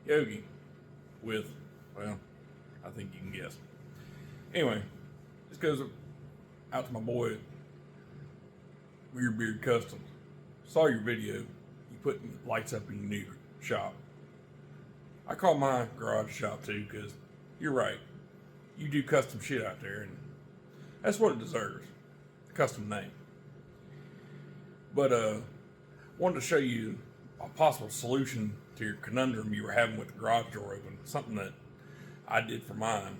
Yogi with, well, I think you can guess. Anyway, this goes out to my boy Weird Beard Customs. Saw your video. You put lights up in your new shop. I call my garage shop too, because you're right. You do custom shit out there, and that's what it deserves. A custom name. But wanted to show you a possible solution to your conundrum you were having with the garage door open. Something that I did for mine.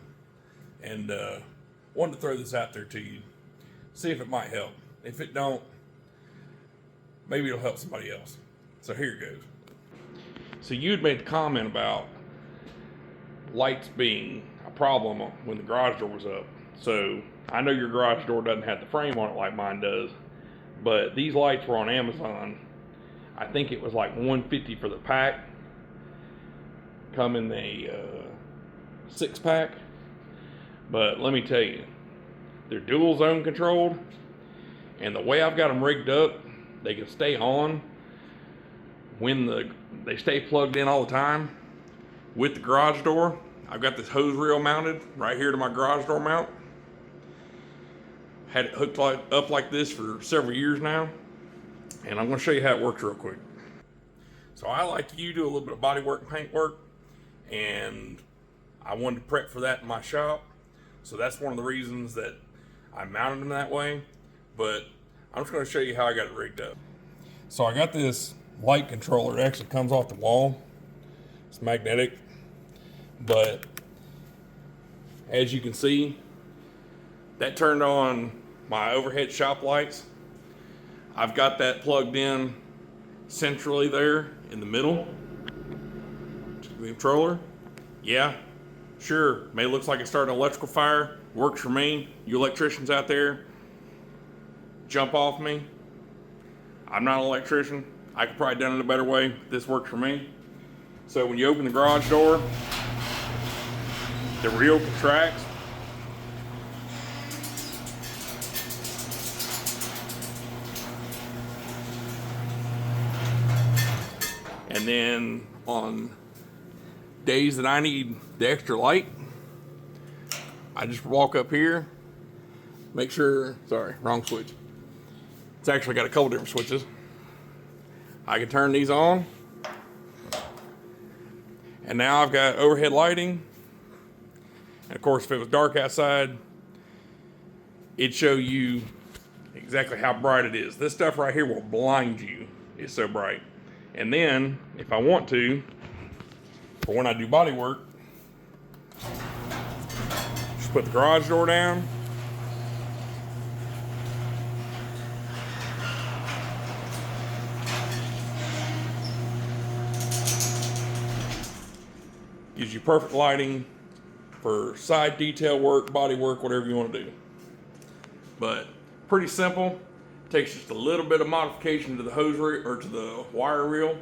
And wanted to throw this out there to you. See if it might help. If it don't, maybe it'll help somebody else. So here it goes. So you had made the comment about lights being a problem when the garage door was up. So I know your garage door doesn't have the frame on it like mine does, but these lights were on Amazon. I think it was like $150 for the pack. Come in a 6-pack. But let me tell you, they're dual zone controlled, and the way I've got them rigged up, they can stay on when they stay plugged in all the time. With the garage door, I've got this hose reel mounted right here to my garage door mount. Had it hooked up like this for several years now, and I'm going to show you how it works real quick. So I, like you, do a little bit of body work and paint work, and I wanted to prep for that in my shop. So that's one of the reasons that I mounted them that way. But I'm just going to show you how I got it rigged up. So I got this light controller. It actually comes off the wall. It's magnetic. But as you can see, that turned on my overhead shop lights. I've got that plugged in centrally there in the middle to the controller. Yeah, sure, may look like it's starting an electrical fire. Works for me. You electricians out there, jump off me. I'm not an electrician. I could probably done it a better way. This works for me. So when you open the garage door, the reel contracts. And then on days that I need the extra light, I just walk up here, make sure, sorry, wrong switch. It's actually got a couple different switches. I can turn these on. And now I've got overhead lighting. And of course, if it was dark outside, it'd show you exactly how bright it is. This stuff right here will blind you. It's so bright. And then, if I want to, for when I do body work, just put the garage door down. Gives you perfect lighting for side detail work, body work, whatever you want to do. But pretty simple. Takes just a little bit of modification to the hose reel, or to the wire reel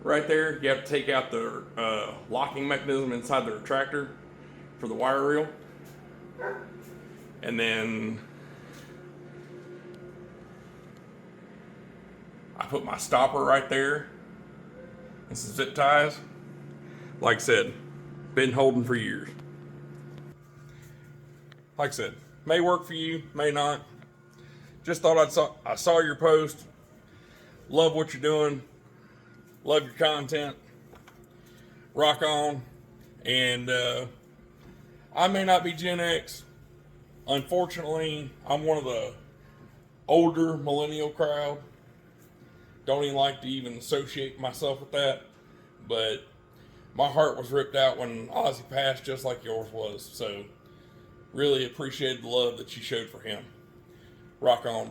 right there. You have to take out the locking mechanism inside the retractor for the wire reel. And then I put my stopper right there and some zip ties. Like I said, been holding for years. Like I said, may work for you, may not. Just thought I saw your post. Love what you're doing. Love your content. Rock on. And I may not be Gen X. Unfortunately, I'm one of the older millennial crowd. Don't even like to even associate myself with that. But my heart was ripped out when Ozzy passed, just like yours was. So really appreciated the love that you showed for him. Rock on, brother.